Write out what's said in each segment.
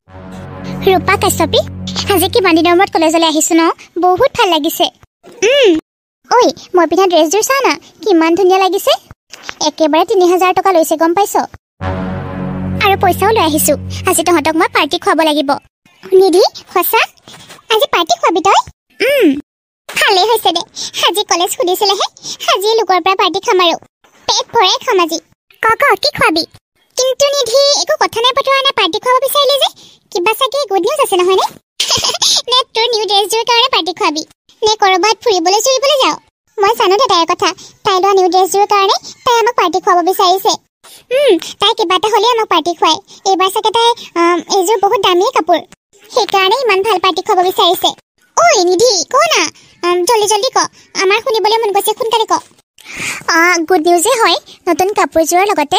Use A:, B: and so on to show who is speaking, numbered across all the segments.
A: ৰূপা কাশ্যপী আজি কি বান্দিনৰ মূৰত কলেজলৈ আহিছো ন বহুত ভাল লাগিছে ঐ মই পিন্ধা ড্ৰেছযোৰ চা না কিমান ধুনীয়া লাগিছে একেবাৰে 3000 টকা লৈছে গম পাইছ আৰু পইচাও লৈ আহিছো আজি তহঁতক মই পাৰ্টি খুৱাব লাগিব নিধি সঁচা আজি পাৰ্টি খুৱাবি তই ভালে হৈছে দে আজি কলেজ খুলিছিলেহে আজি লোকৰ পৰা পাৰ্টি খাম আৰু পেট ভৰাই খাম আজি ক কি খুৱাবি কিন্তু নিধি একো কথা নাই পতৰা না পাৰ্টি খুৱাব বিচাৰিলে যে কিবা চাগে গুড নিউজ আছে নহয় নে নে তোৰ নিউ ড্ৰেছযোৰ কাৰণে পাৰ্টি খুৱাবি নে কৰবাত ফুৰিবলৈ চুৰিবলৈ যাও মই জানো দে তাইৰ কথা তাই লোৱা নিউ ড্ৰেছযোৰ কাৰণে তাই আমাক পাৰ্টি খুৱাব বিচাৰিছে তাই কিবা এটা হ'লে আমাক পাৰ্টি খুৱায় এইবাৰ চাগে তাই এইযোৰ বহুত দামী কাপোৰ সেইকাৰণে ইমান ভাল পাৰ্টি খুৱাব বিচাৰিছে ঐ নিধি ক না জলদি ক আমাৰ শুনিবলৈ মন গৈছে সোনকালে ক গুড নিউজে হয় নতুন কাপোৰযোৰৰ লগতে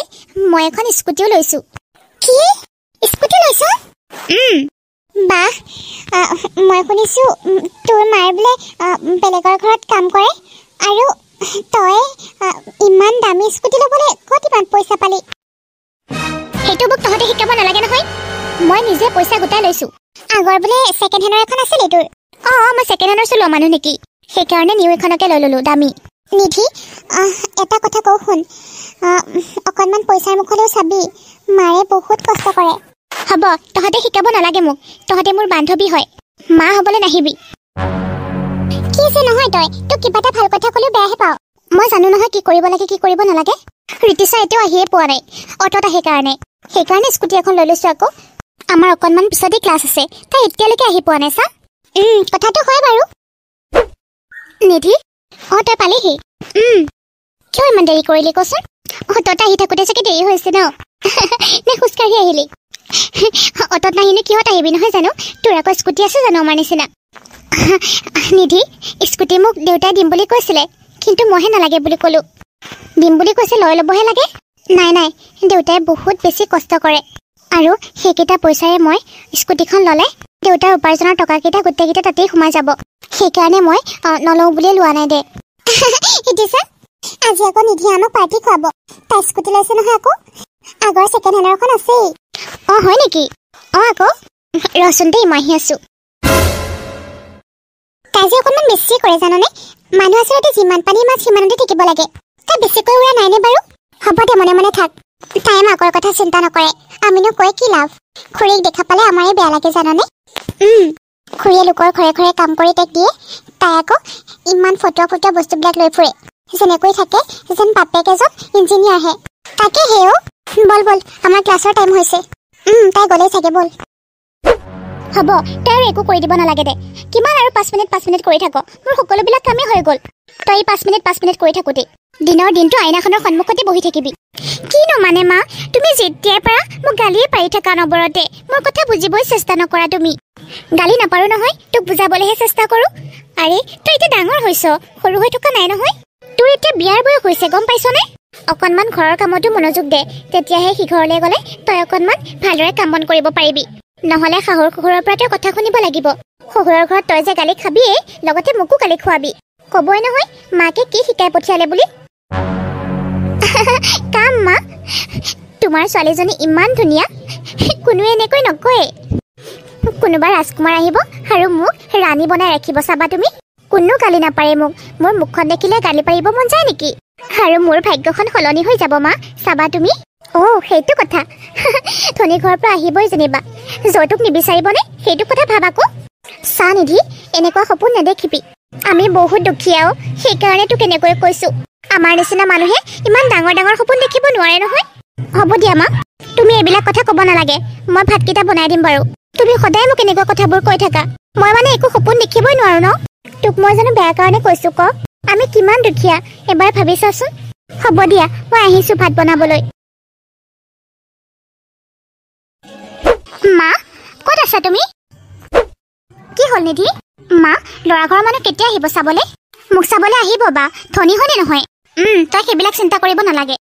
A: মই এখন স্কুটিও লৈছো কি স্কুটি লৈছ বাহ মই শুনিছো তোৰ মাৰ বোলে বেলেগৰ ঘৰত কাম কৰে আৰু তই ইমান দামী স্কুটি ল'বলৈ ক'ত ইমান পইচা পালি সেইটো মোক তহঁতে শিকাব নালাগে নহয় মই নিজে পইচা গোটাই লৈছো আগৰ বোলে ছেকেণ্ড হেণ্ডৰ এখন আছিলে তোৰ মই ছেকেণ্ড হেণ্ডৰ চলোৱা মানুহ নেকি সেইকাৰণে নিউ এখনকে লৈ ল'লো দামী নিধি এটা কথা কওঁ শুন অকণমান পইচাৰ মুখলৈও চাবি মায়ে বহুত কষ্ট কৰে হ'ব তহঁতে শিকাব নালাগে মোক তহঁতে মোৰ বান্ধৱী হয় মা হ'বলৈ নাহিবি কি যে নহয় তই তোক কিবা এটা ভাল কথা ক'লেও বেয়াহে পাওঁ মই জানো নহয় কি কৰিব লাগে কি কৰিব নালাগে ঋতুষা এতিয়াও আহিয়ে পোৱা নাই অটত আহে সেইকাৰণে স্কুটি এখন লৈ লৈছো আকৌ আমাৰ অকণমান পিছতেই ক্লাছ আছে তাই এতিয়ালৈকে আহি পোৱা নাই চা কথাটো হয় বাৰু নিধি তই পালিহি কিয় ইমান দেৰি কৰিলি কচোন তই আহি থাকোঁতে চাগে দেৰি হৈছে ন নে খোজকাঢ়ি আহিলি অটত নাহিনো কিহত আহিবি নহয় জানো তোৰ আকৌ স্কুটি আছে জানো আমাৰ নিচিনা নিধি স্কুটি মোক দেউতাই দিম বুলি কৈছিলে কিন্তু মইহে নালাগে বুলি ক'লো দিম বুলি কৈছে লৈ ল'বহে লাগে নাই দেউতাই বহুত বেছি কষ্ট কৰে আৰু সেইকেইটা পইচাৰে মই স্কুটিখন ল'লে দেউতাৰ উপাৰ্জনৰ টকাকেইটা গোটেইকেইটা তাতেই সোমাই যাব সেইকাৰণে মই নলওঁ বুলিয়ে লোৱা নাই দে ইতিছা আজি আকৌ নিধি আমাক পাৰ্টি খুৱাব তাই স্কুটি লৈছে নহয় আকৌ আগৰ ছেকেণ্ড হেণ্ডৰখন আছেই হয় নেকি আকৌ ৰচোন দেই মই আহি আছো কাজি অকণমান বেছি কৰে জাননে মানুহ আচলতে যিমান পানী মাছ সিমানতে থাকিব লাগে তাই বেছিকৈ উৰা নাইনে বাৰু হ'ব দে মনে মনে থাক তাই মাকৰ কথা চিন্তা নকৰে আমিনো কৈ কি লাভ খুৰীক দেখা পালে আমাৰে বেয়া লাগে জাননে খুৰীয়ে লোকৰ ঘৰে ঘৰে কাম কৰি তাইক দিয়ে তাই আকৌ ইমান ফটোৱা বস্তুবিলাক লৈ ফুৰে যেনেকৈ থাকে যেন বাপেক এজন ইঞ্জিনিয়াৰহে তাকে হেও বল আমাৰ ক্লাছৰ টাইম হৈছে তাই গ'লেই চাগে বল হ'ব তই আৰু একো কৰি দিব নালাগে দে কিমান আৰু 5 মিনিট কৰি থাক মোৰ সকলোবিলাক কামেই হৈ গ'ল তই 5 মিনিট কৰি থাকোঁতে দিনৰ দিনটো আইনাখনৰ সন্মুখতে বহি থাকিবি কিনো মানে মা তুমি যেতিয়াৰ পৰা মোক গালিয়ে পাৰি থাকা নবৰতে মোৰ কথা বুজিবই চেষ্টা নকৰা তুমি গালি নাপাৰো নহয় তোক বুজাবলৈহে চেষ্টা কৰোঁ আৰে তই এতিয়া ডাঙৰ হৈছ সৰু হৈ থকা নাই নহয় তোৰ এতিয়া বিয়াৰ বয়স হৈছে গম পাইছনে অকণমান ঘৰৰ কামতো মনোযোগ দে তেতিয়াহে সিঘৰলৈ গ'লে তই অকণমান ভালদৰে কাম বন কৰিব পাৰিবি নহ'লে শাহুৰ শহুৰৰ পৰা তই কথা শুনিব লাগিব শহুৰৰ ঘৰত তই যে গালি খাবিয়ে লগতে মোকো গালি খুৱাবি ক'বই নহয় মাকে কি শিকাই পঠিয়ালে বুলি কাম মা তোমাৰ ছোৱালীজনী ইমান ধুনীয়া কোনোৱে এনেকৈ নকয়ে কোনোবা ৰাজকুমাৰ আহিব আৰু মোক ৰাণী বনাই ৰাখিব চাবা তুমি কোনো গালি নাপাৰে মোক মোৰ মুখখন দেখিলে গালি পাৰিব মন যায় নেকি আৰু মোৰ ভাগ্যখন সলনি হৈ যাব মা চাবা তুমি সেইটো কথা ধনী ঘৰৰ পৰা আহিবই যেনিবা যৌতুক নিবিচাৰিবনে সেইটো কথা ভাব আকৌ চা নিধি এনেকুৱা সপোন নেদেখিবি আমি বহুত দুখীয়াও সেইকাৰণে তোক এনেকৈ কৈছো আমাৰ নিচিনা মানুহে ইমান ডাঙৰ সপোন দেখিব নোৱাৰে নহয় হ'ব দিয়া মা তুমি এইবিলাক কথা ক'ব নালাগে মই ভাতকেইটা বনাই দিম বাৰু তুমি সদায় মোক এনেকুৱা কথাবোৰ কৈ থাকা মই মানে একো সপোন দেখিবই নোৱাৰো ন তোক মই জানো বেয়া কাৰণে কৈছো ক আমি কিমান দুখীয়া এবাৰ ভাবি চাচোন হ'ব দিয়া মই আহিছো ভাত বনাবলৈ মা ক'ত আছা তুমি কি হ'ল নিধি মা ল'ৰা ঘৰৰ মানুহ কেতিয়া আহিব চাবলৈ মোক চাবলৈ আহিব বা ধনী হয়নে নহয় তই সেইবিলাক চিন্তা কৰিব নালাগে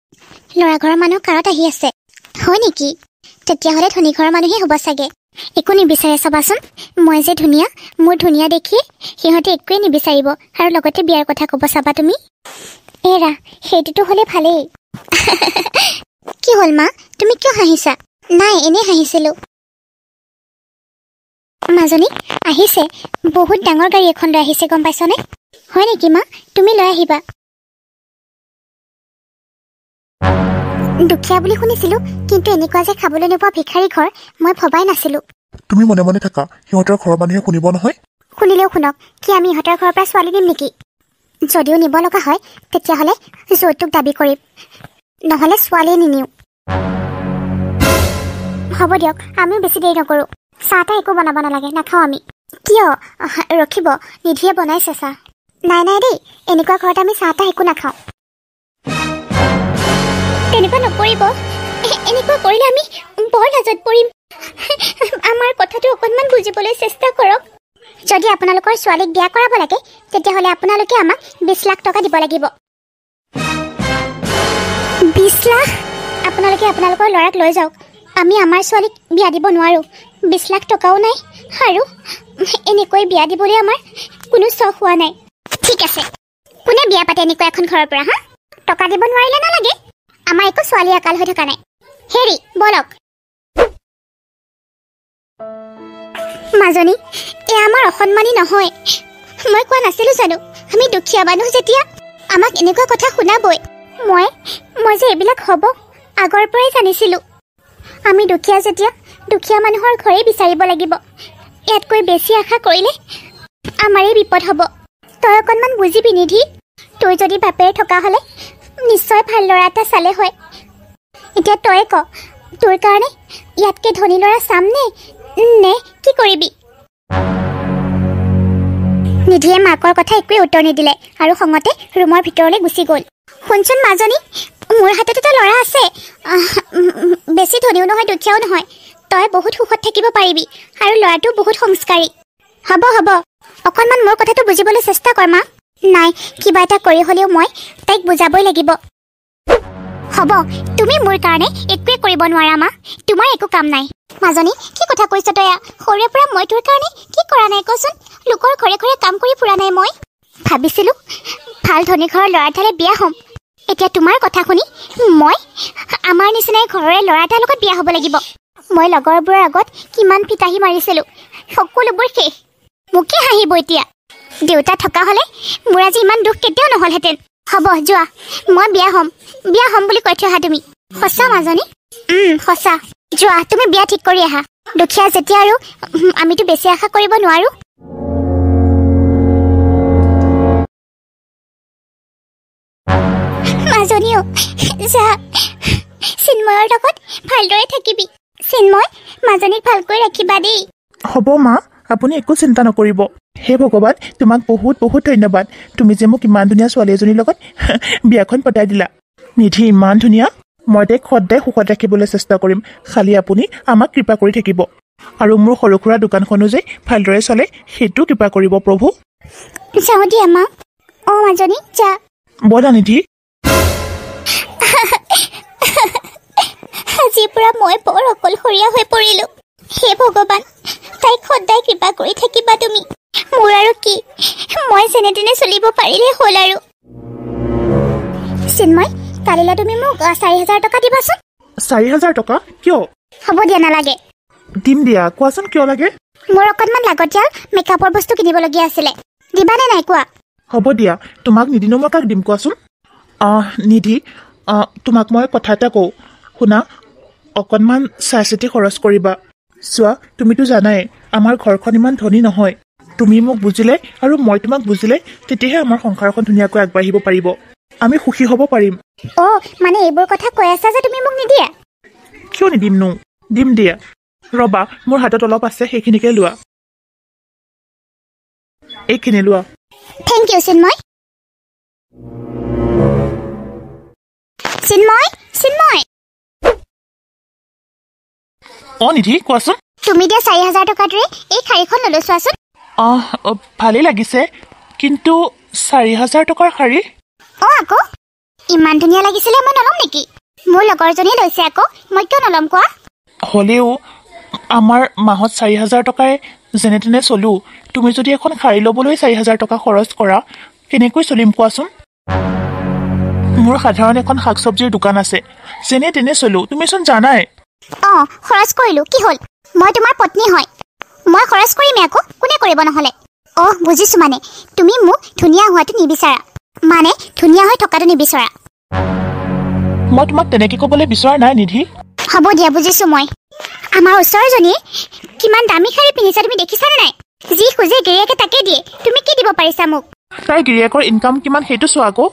A: ল'ৰা ঘৰৰ মানুহ কাৰত আহি আছে হয় নেকি তেতিয়াহ'লে ধনী ঘৰৰ মানুহেই হ'ব চাগে একো নিবিচাৰে চাবাচোন মই যে ধুনীয়া মোৰ ধুনীয়া দেখি সিহঁতে একোৱেই নিবিচাৰিব আৰু লগতে বিয়াৰ কথা ক'ব চাবা তুমি এৰা সেইটোতো হ'লে ভালেই কি হ'ল মা তুমি কিয় হাঁহিছা নাই এনেই হাঁহিছিলোঁ মাজনী আহিছে বহুত ডাঙৰ গাড়ী এখন লৈ আহিছে গম পাইছনে হয় নেকি মা তুমি লৈ আহিবা দুখীয়া বুলি শুনিছিলো কিন্তু এনেকুৱা যে খাবলৈ নোপোৱা ভিখাৰী ঘৰ মই ভবাই নাছিলো
B: তুমি মনে মনে থাকা সিহঁতৰ ঘৰৰ মানুহে শুনিব নহয়
A: শুনিলেও শুনক কি আমি ইহঁতৰ ঘৰৰ পৰা ছোৱালী দিম নেকি যদিও নিব লগা হয় তেতিয়াহ'লে যৌতুক দাবী কৰিম নহ'লে ছোৱালীয়ে নিনিও হ'ব দিয়ক আমিও বেছি দেৰি নকৰোঁ চাহ তাহ একো বনাব নালাগে নাখাওঁ আমি কিয় ৰখিব নিধিয়ে বনাইছে চাহ নাই নাই দেই এনেকুৱা ঘৰত আমি চাহ তাহ একো নাখাওঁ তেনেকুৱা নকৰিব এনেকুৱা কৰিলে আমি বৰ লাজত পৰিম আমাৰ কথাটো অকণমান বুজিবলৈ চেষ্টা কৰক যদি আপোনালোকৰ ছোৱালীক বিয়া কৰাব লাগে তেতিয়াহ'লে আপোনালোকে আমাক 20 লাখ টকা দিব লাগিব 20 লাখ আপোনালোকে আপোনালোকৰ ল'ৰাক লৈ যাওক আমি আমাৰ ছোৱালীক বিয়া দিব নোৱাৰোঁ 20 লাখ টকাও নাই আৰু এনেকৈ বিয়া দিবলৈ আমাৰ কোনো চখ হোৱা নাই ঠিক আছে কোনে বিয়া পাতে এনেকুৱা এখন ঘৰৰ পৰা হা টকা দিব নোৱাৰিলে নালাগে আমাৰ একো ছোৱালী আকাল হৈ থকা নাই হেৰি বলক মাজনী এয়া আমাৰ অসন্মানী নহয় মই কোৱা নাছিলো জানো আমি দুখীয়া মানুহ যেতিয়া আমাক এনেকুৱা কথা শুনাবই মই যে এইবিলাক হ'ব আগৰ পৰাই জানিছিলোঁ আমি দুখীয়া যেতিয়া দুখীয়া মানুহৰ ঘৰেই বিচাৰিব লাগিব ইয়াতকৈ বেছি আশা কৰিলে আমাৰেই বিপদ হ'ব তই অকণমান বুজিবি নিধি তই যদি বাপেৰে থকা হ'লে নিশ্চয় ভাল ল'ৰা এটা চালে হয় এতিয়া তই ক তোৰ কাৰণে ইয়াতকৈ ধনী ল'ৰা চামনে নে কি কৰিবি নিধিয়ে মাকৰ কথা একোৱে উত্তৰ নিদিলে আৰু খঙতে ৰুমৰ ভিতৰলৈ গুচি গ'ল শুনচোন মাজনী মোৰ হাতত এটা ল'ৰা আছে বেছি ধনীও নহয় দুখীয়াও নহয় তই বহুত সুখত থাকিব পাৰিবি আৰু ল'ৰাটো বহুত সংস্কাৰী হ'ব হ'ব অকণমান মোৰ কথাটো বুজিবলৈ চেষ্টা কৰ মা নাই কিবা এটা কৰি হ'লেও মই তাইক বুজাবই লাগিব হ'ব তুমি মোৰ কাৰণে একোৱে কৰিব নোৱাৰা মা তোমাৰ একো কাম নাই মাজনী কি কথা কৈছ তই সৰুৰে পৰা মই তোৰ কাৰণে কি কৰা নাই কচোন লোকৰ ঘৰে ঘৰে কাম কৰি ফুৰা নাই মই ভাবিছিলোঁ ভাল ধনী ঘৰৰ ল'ৰা এটালৈ বিয়া হ'ম এতিয়া তোমাৰ কথা শুনি মই আমাৰ নিচিনাই ঘৰৰে ল'ৰা এটাৰ লগত বিয়া হ'ব লাগিব মই লগৰবোৰৰ আগত কিমান ফিতাহী মাৰিছিলোঁ সকলোবোৰ শেষ মোকে হাঁহিব এতিয়া দেউতা থকা হ'লে মোৰ আজি ইমান দুখ কেতিয়াও নহ'লহেঁতেন হ'ব যোৱা মই বিয়া হ'ম বুলি কৈ থৈ আহা তুমি সঁচা মাজনী সঁচা যোৱা তুমি বিয়া ঠিক কৰি আহা দুখীয়া যেতিয়া আৰু আমিতো বেছি আশা কৰিব নোৱাৰোঁ মাজনীও যা চিন্ময়ৰ লগত ভালদৰে থাকিবি চিন্ময় মাজনীক ভালকৈ ৰাখিবা দেই
B: হ'ব মা আপুনি একো চিন্তা নকৰিব হে ভগৱান তোমাক বহুত বহুত ধন্যবাদ তুমি যে মোক ইমান ধুনীয়া ছোৱালী এজনীৰ লগত বিয়াখন পতাই দিলা নিধি ইমান ধুনীয়া মই তাইক সদায় সুখত ৰাখিবলৈ চেষ্টা কৰিম খালি আপুনি আমাক কৃপা কৰি থাকিব আৰু মোৰ সৰু সুৰা দোকানখনো যে ভালদৰে চলে সেইটো কৃপা কৰিব প্ৰভু
A: যাওঁ দিয়া মা মাজনী যা
B: ব'লা নিধি
A: আজিৰ পৰা মই বৰ অকলশৰীয়া হৈ পৰিলোঁ হে ভগৱান তাইক সদায় কৃপা কৰি থাকিবা তুমি মোৰ আৰু কি মই যেনে তেনে চলিব পাৰিলে হ'ল আৰু চিন্ময় কালিলৈ তুমি মোক 4,000 টকা দিবাচোন
B: 4,000 টকা কিয়
A: হ'ব দিয়া নালাগে
B: দিম দিয়া কোৱাচোন কিয় লাগে
A: মোৰ অকণমান লাগতিয়াল মেকআপৰ বস্তু কিনিবলগীয়া আছিলে দিবানে নাই কোৱা
B: হ'ব দিয়া তোমাক নিদিনো মই কাক দিম কোৱাচোন নিধি তোমাক মই কথা এটা কওঁ শুনা অকণমান চাই চিতি খৰচ কৰিবা চোৱা তুমিতো জানাই আমাৰ ঘৰখন ইমান ধনী নহয় তুমি মোক বুজিলে আৰু মই তোমাক বুজিলে তেতিয়াহে আমাৰ সংসাৰখন ধুনীয়াকৈ আগবাঢ়িব পাৰিব আমি সুখী হ'ব পাৰিম
A: মানে এইবোৰ কথা কৈ আছা যে তুমি মোক নিদিয়া
B: কিয় নিদিমনো দিম দিয়া ৰবা মোৰ হাতত অলপ আছে সেইখিনিকে লোৱা এইখিনি লোৱা
A: থেংক ইউ চিন্ময় চিন্ময় চিন্ময়
B: নিধি কোৱাচোন
A: তুমি দিয়া 4,000 টকাটোৰে এই শাড়ীখন ল'লো চোৱাচোন
B: ভালেই লাগিছে কিন্তু 4,000 টকাৰ শাড়ী
A: আকৌ ইমান ধুনীয়া লাগিছিলে মই নল'ম নেকি মোৰ লগৰজনীয়ে লৈছে আকৌ মই কিয় নল'ম কোৱা
B: হ'লেও আমাৰ মাহত 4,000 টকাৰে যেনে তেনে চলো তুমি যদি এখন শাড়ী ল'বলৈ 4,000 টকা খৰচ কৰা কেনেকৈ চলিম কোৱাচোন মোৰ সাধাৰণ এখন শাক চব্জিৰ দোকান আছে যেনে তেনে চলো তুমিচোন জানাই
A: খৰচ কৰিলো কি হ'ল মই তোমাৰ পত্নী হয় মই খৰচ কৰিমেই আকৌ, কোনে কৰিব নহ'লে? অহ, বুজিছোঁ মানে তুমি মোক ধুনীয়া হোৱাটো নিবিচাৰা, মানে ধুনীয়া হৈ থকাটো নিবিচাৰা।
B: মই তোমাক তেনেকৈ ক'বলৈ বিচৰা নাই নিধি।
A: হ'ব দিয়া, বুজিছোঁ মই। আমাৰ ওচৰজনীয়ে কিমান দামী শাৰী পিন্ধিছে তুমি দেখিছানে নাই? যি খোজে গিৰিয়েকে তাকে দিয়ে। তুমি কি দিব পাৰিছা মোক?
B: তাই গিৰিয়েকৰ ইনকাম কিমান সেইটো চোৱা আকৌ।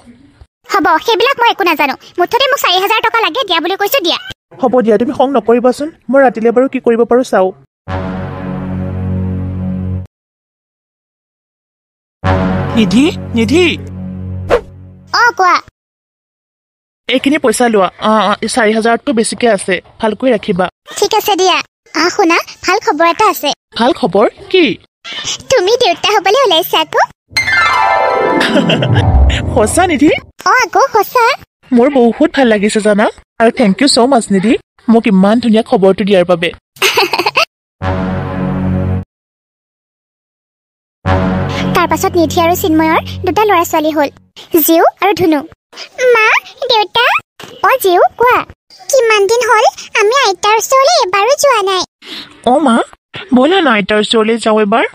A: হ'ব, সেইবিলাক মই একো নাজানো। মুঠতে মোক 4,000 টকা লাগে, দিয়া বুলি কৈছোঁ, দিয়া।
B: হ'ব দিয়া, তুমি খং নকৰিবাচোন। মই ৰাতিলৈ বাৰু কি কৰিব পাৰোঁ চাওঁ। নিধি, নিধি।
A: অঁ, কোৱা।
B: এইখিনি পইচা লোৱা। 4,000তকৈ বেছিকৈ আছে, ভালকৈ ৰাখিবা।
A: ঠিক আছে দিয়া। শুনা, ভাল খবৰ এটা আছে।
B: ভাল খবৰ? কি?
A: তুমি দেউতা হ'বলৈ ওলাইছা আকৌ।
B: সঁচা নিধি?
A: অঁ, আকৌ সঁচা।
B: মোৰ বহুত ভাল লাগিছে জানা, আৰু থেংক ইউ ছ' মাছ নিধি, মোক ইমান ধুনীয়া খবৰটো দিয়াৰ বাবে।
A: তাৰ পাছত নিধি আৰু চিন্ময়ৰ 2টা ল'ৰা ছোৱালী হ'ল, জিউ আৰু ধুনু। মা, দেউতা। অঁ, জিউ, কোৱা। কিমান দিন হ'ল আমি আইতাৰ ওচৰলৈ এবাৰো যোৱা নাই।
B: অঁ মা, ব'লা না আইতাৰ ওচৰলৈ যাওঁ এবাৰ।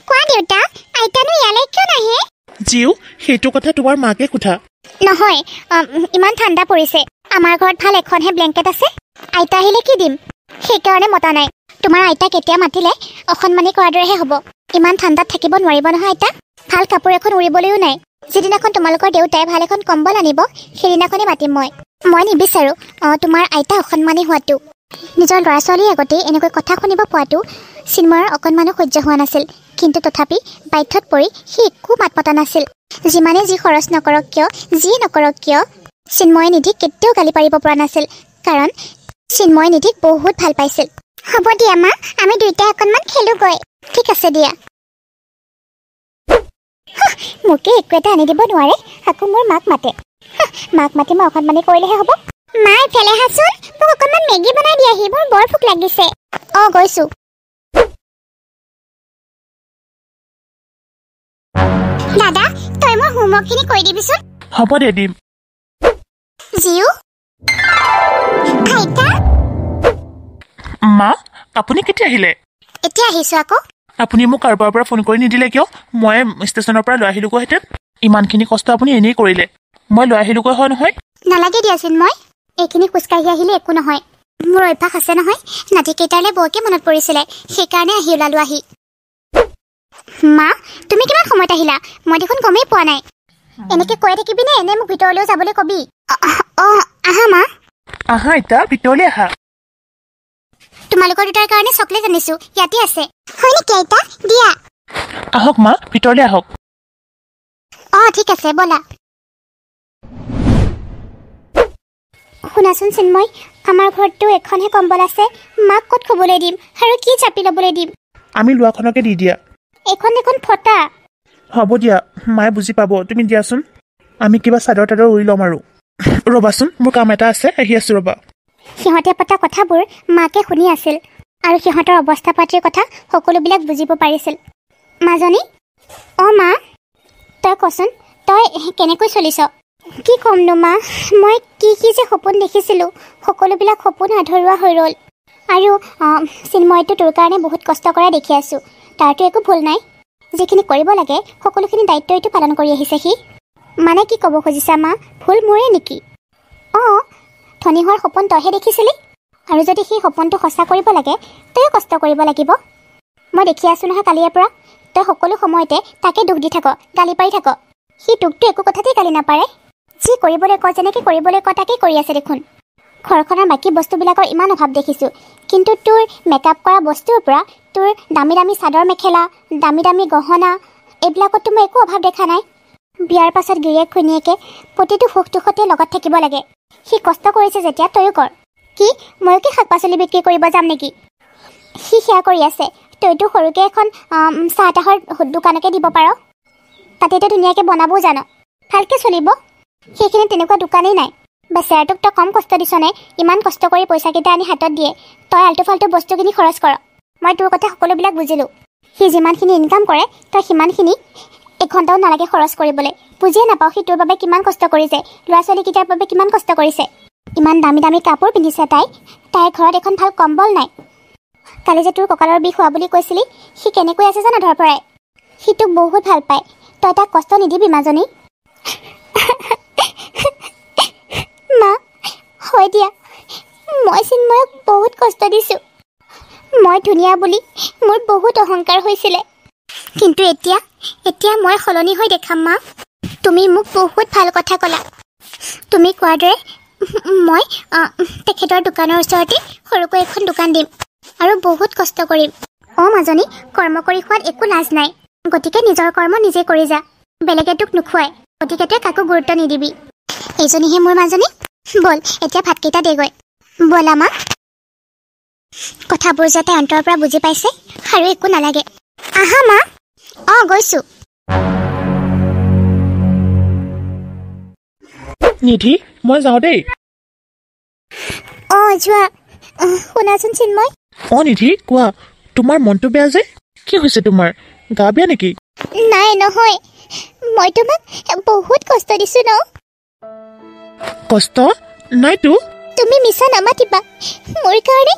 A: কোৱা দেউতা, আইতানো ইয়ালৈ কিয় নাহে?
B: জিউ, সেইটো কথা তোমাৰ মাকে সোধা।
A: নহয়, ইমান ঠাণ্ডা পৰিছে। আমাৰ ঘৰত ভাল এখনহে ব্লেংকেট আছে। আইতা আহিলে কি দিম, সেইকাৰণে মতা নাই। তোমাৰ আইতা কেতিয়া মাতিলে অসন্মানি কৰাৰ দৰেহে হ'ব। ইমান ঠাণ্ডাত থাকিব নোৱাৰিব নহয় আইতা। ভাল কাপোৰ এখন উৰিবলৈও নাই। যিদিনাখন তোমালোকৰ দেউতাই ভাল এখন কম্বল আনিব, সেইদিনাখনেই মাতিম মই। মই নিবিচাৰোঁ তোমাৰ আইতা অসন্মানি হোৱাটো। নিজৰ ল'ৰা ছোৱালীৰ আগতেই এনেকৈ কথা শুনিব পোৱাটো চিন্ময়ৰ অকণমানো সহ্য হোৱা নাছিল। কিন্তু তথাপি বাধ্যত পৰি সি একো মাত মতা নাছিল। যিমানে যি খৰচ নকৰক কিয়, যি নকৰক কিয়, চিন্ময়ে নিধিক কেতিয়াও গালি পাৰিব পৰা নাছিল, কাৰণ চিন্ময়ে নিধিক বহুত ভাল পাইছিল। হ'ব দিয়া মা, আমি দুয়োটাই অকণমান খেলোঁগৈ। ঠিক আছে দিয়া। মোকে একো এটা আনি দিব নোৱাৰে, আকৌ মোৰ মাক মাতে। মাক মাতি মই অকণমানি কৰিলেহে হ'ব। মা, ইফালে আহাচোন, মোক অকণমান মেগী বনাই দিয়াহি, মোৰ বৰ ভোক লাগিছে। অঁ, গৈছোঁ। দাদা, তই মোৰ হোমৱৰ্কখিনি কৰি দিবিচোন।
B: হ'ব দে, দিম।
A: জিউ, আইতা।
B: মা, আপুনি কেতিয়া আহিলে?
A: এতিয়া আহিছোঁ আকৌ।
B: আপুনি মোক কাৰোবাৰ পৰা ফোন কৰি নিদিলে কিয়? মই ষ্টেচনৰ পৰা লৈ আহিলোগৈহেঁতেন। ইমানখিনি কষ্ট আপুনি এনেই কৰিলে। মই লৈ আহিলোগৈ হয় নহয়।
A: নালাগে দিয়াচোন, মই এইখিনি খোজকাঢ়ি আহিলে একো নহয়। মোৰ অভ্যাস আছে নহয়। নাতিকেইটালৈ বৰকে মনত পৰিছিলে, সেইকাৰণে আহি ওলালো। আহি মা, তুমি কিমান সময়ত আহিলা? মই দেখোন গমেই পোৱা নাই। এনেকৈ কৈ থাকিবিনে এনে মোক ভিতৰলৈও যাবলৈ কবি? অঁ, আহা মা।
B: আহা আইতা, ভিতৰলৈ আহা।
A: তোমালোকৰ দুটাৰ কাৰণে চকলেট আনিছোঁ, ইয়াতে আছে। হয় নেকি আইতা? দিয়া।
B: আহক মা, ভিতৰলৈ আহক।
A: অঁ, ঠিক আছে, ব'লা। শুনাচোন চিন্ময়, আমাৰ ঘৰততো এখনহে কম্বল আছে। মাক ক'ত শুবলৈ দিম আৰু কি চাপি ল'বলৈ দিম?
B: আমি লোৱাখনকে দি দিয়া।
A: এইখন দেখোন ফটা।
B: হ'ব দিয়া, মায়ে বুজি পাব, তুমি দিয়াচোন। আমি কিবা চাদৰ তাদৰ উৰি ল'ম আৰু। ৰ'বাচোন, মোৰ কাম এটা আছে, আহি আছোঁ ৰ'বা।
A: সিহঁতে পতা কথাবোৰ মাকে শুনি আছিল, আৰু সিহঁতৰ অৱস্থা পাতিৰ কথা সকলোবিলাক বুজিব পাৰিছিল। মাজনী, অঁ মা, তই কচোন, তই কেনেকৈ চলিছ? কি ক'মনো মা, মই কি যে সপোন দেখিছিলোঁ, সকলোবিলাক সপোন আধৰুৱা হৈ ৰ'ল। আৰু চিন্ময়তো তোৰ কাৰণে বহুত কষ্ট কৰা দেখি আছোঁ। তাৰতো একো ভুল নাই। যিখিনি কৰিব লাগে সকলোখিনি দায়িত্বইতো পালন কৰি আহিছে সি। মানে কি ক'ব খুজিছা মা, ভুল মোৰে নেকি? অঁ, ধনী হোৱাৰ সপোন তইহে দেখিছিলি, আৰু যদি সেই সপোনটো সঁচা কৰিব লাগে তইও কষ্ট কৰিব লাগিব। মই দেখি আছোঁ নহয় কালিৰে পৰা, তই সকলো সময়তে তাকে দুখ দি থাক, গালি পাৰি থাক। সি তোকতো একো কথাতেই গালি নাপাৰে। যি কৰিবলৈ ক, যেনেকৈ কৰিবলৈ ক, তাকেই কৰি আছে দেখোন। ঘৰখনৰ বাকী বস্তুবিলাকৰ ইমান অভাৱ দেখিছোঁ, কিন্তু তোৰ মেকআপ কৰা বস্তুৰ পৰা তোৰ দামী দামী চাদৰ মেখেলা, দামী দামী গহনা, এইবিলাকততো মই একো অভাৱ দেখা নাই। বিয়াৰ পাছত গিৰিয়েক ঘৈণীয়েকে প্ৰতিটো সুখ দুখতে লগত থাকিব লাগে। সি কষ্ট কৰিছে যেতিয়া তয়ো কৰ। কি ময়ো কি শাক পাচলি বিক্ৰী কৰিব যাম নেকি? সি সেয়া কৰি আছে, তইতো সৰুকৈ এখন চাহ তাহৰ দোকানকে দিব পাৰ। তাতেতো ধুনীয়াকৈ বনাবও জানো, ভালকৈ চলিব। সেইখিনি তেনেকুৱা দোকানেই নাই। বেচেৰাটোক তই কম কষ্ট দিছনে? ইমান কষ্ট কৰি পইচাকেইটা আনি হাতত দিয়ে, তই আল্টু ফাল্টু বস্তুখিনি খৰচ কৰ। মই তোৰ কথা সকলোবিলাক বুজিলোঁ। সি যিমানখিনি ইনকাম কৰে তই সিমানখিনি এঘণ্টাও নালাগে খৰচ কৰিবলৈ। বুজিয়ে নাপাওঁ সি তোৰ বাবে কিমান কষ্ট কৰিছে, ল'ৰা ছোৱালীকেইটাৰ বাবে কিমান কষ্ট কৰিছে। ইমান দামী দামী কাপোৰ পিন্ধিছে তাইৰ ঘৰত এখন ভাল কম্বল নাই। কালি যে তোৰ কঁকালৰ বিষ হোৱা বুলি কৈছিলি সি কেনেকৈ আছে জানো ধৰ পৰাই সি তোক বহুত ভাল পায় তই তাক কষ্ট নিদিবি মাজনী মা হয় দিয়া মই চিন্ময়ক বহুত কষ্ট দিছোঁ মই ধুনীয়া বুলি মোৰ বহুত অহংকাৰ হৈছিলে কিন্তু এতিয়া মই সলনি হৈ দেখাম মা তুমি মোক বহুত ভাল কথা ক'লা তুমি কোৱাৰ দৰে মই তেখেতৰ দোকানৰ ওচৰতে সৰুকৈ এখন দোকান দিম আৰু বহুত কষ্ট কৰিম মাজনী কৰ্ম কৰি খোৱাত একো লাজ নাই গতিকে নিজৰ কৰ্ম নিজে কৰি যা বেলেগে তোক নোখোৱাই গতিকে তই কাকো গুৰুত্ব নিদিবি এইজনীহে মোৰ মাজনী বল এতিয়া ভাতকেইটা দেগৈ বলা মা কথাবোৰ যাতে অন্তৰৰ পৰা বুজি পাইছে আৰু একো নালাগে আহা মা গৈছোঁ
B: নিধি মই যাওঁ দেই
A: যোৱা শুনাচোন চিন্ময়
B: নিধি কোৱা তোমাৰ মনটো বেয়া যে কি হৈছে তোমাৰ গা বেয়া নেকি
A: নাই নহয় মই তোমাক বহুত কষ্ট দিছোঁ ন
B: কষ্ট নাইতো
A: তুমি মিছা নামাতিবা মোৰ কাৰণে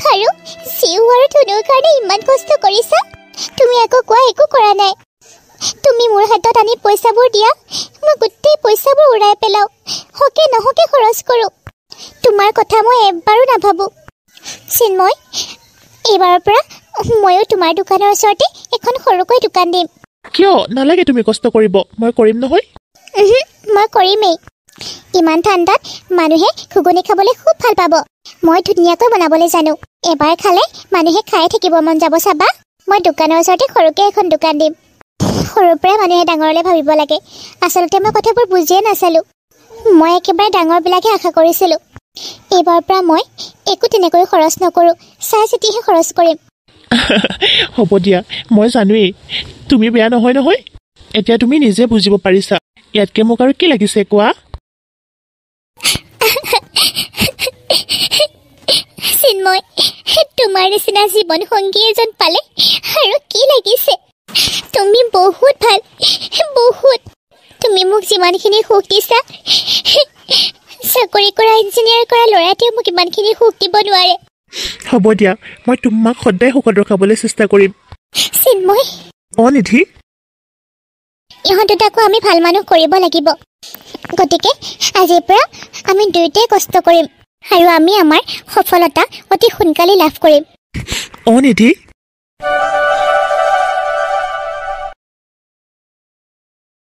A: আৰু চিউ আৰু ধনুৰ কাৰণে ইমান কষ্ট কৰিছা তুমি আকৌ কোৱা একো কৰা নাই তুমি মোৰ হাতত আনি পইচাবোৰ দিয়া মই গোটেই পইচাবোৰ উৰাই পেলাওঁ হকে নহকে খৰচ কৰোঁ তোমাৰ কথা মই এবাৰো নাভাবোঁ চিন্ময় এইবাৰৰ পৰা ময়ো তোমাৰ দোকানৰ ওচৰতে এখন সৰুকৈ দোকান দিম
B: কিয় নালাগে তুমি কষ্ট কৰিব মই কৰিম নহয়
A: মই কৰিমেই ইমান ঠাণ্ডাত মানুহে ঘুগুনি খাবলৈ খুব ভাল পাব মই ধুনীয়াকৈ বনাবলৈ জানো এবাৰ খালে মানুহে খাই থাকিব মন যাব চাবা মই দোকানৰ ওচৰতে সৰুকৈ এখন দোকান দিম সৰুৰ পৰাই মানুহে ডাঙৰলৈ ভাবিব লাগে আচলতে মই কথাবোৰ বুজিয়ে নাচালোঁ মই একেবাৰে ডাঙৰবিলাকহে আশা কৰিছিলোঁ এইবাৰৰ পৰা মই একো তেনেকৈ খৰচ নকৰোঁ চাই চিতিহে খৰচ কৰিম
B: হ'ব দিয়া মই জানোৱেই তুমি বেয়া নহয় নহয় এতিয়া তুমি নিজে বুজিব পাৰিছা ইয়াতকৈ মোক আৰু কি লাগিছে কোৱা
A: চিন্ময় তোমাৰ নিচিনা জীৱন সংগী এজন পালে আৰু কি লাগিছে তুমি বহুত ভাল বহুত তুমি মোক যিমানখিনি সুখ দিছা চাকৰি কৰা ইঞ্জিনিয়াৰ কৰা ল'ৰাটোৱে মোক ইমানখিনি সুখ দিব নোৱাৰে
B: হ'ব দিয়া মই তোমাক সদায় সুখত ৰখাবলৈ চেষ্টা কৰিম
A: চিন্ময়
B: নিধি
A: ইহঁত দুটাকো আমি ভাল মানুহ কৰিব লাগিব গতিকে আজিৰ পৰা আমি দুয়োটাই কষ্ট কৰিম আৰু আমি আমাৰ সফলতা অতি সোনকালে লাভ কৰিম
B: নিধি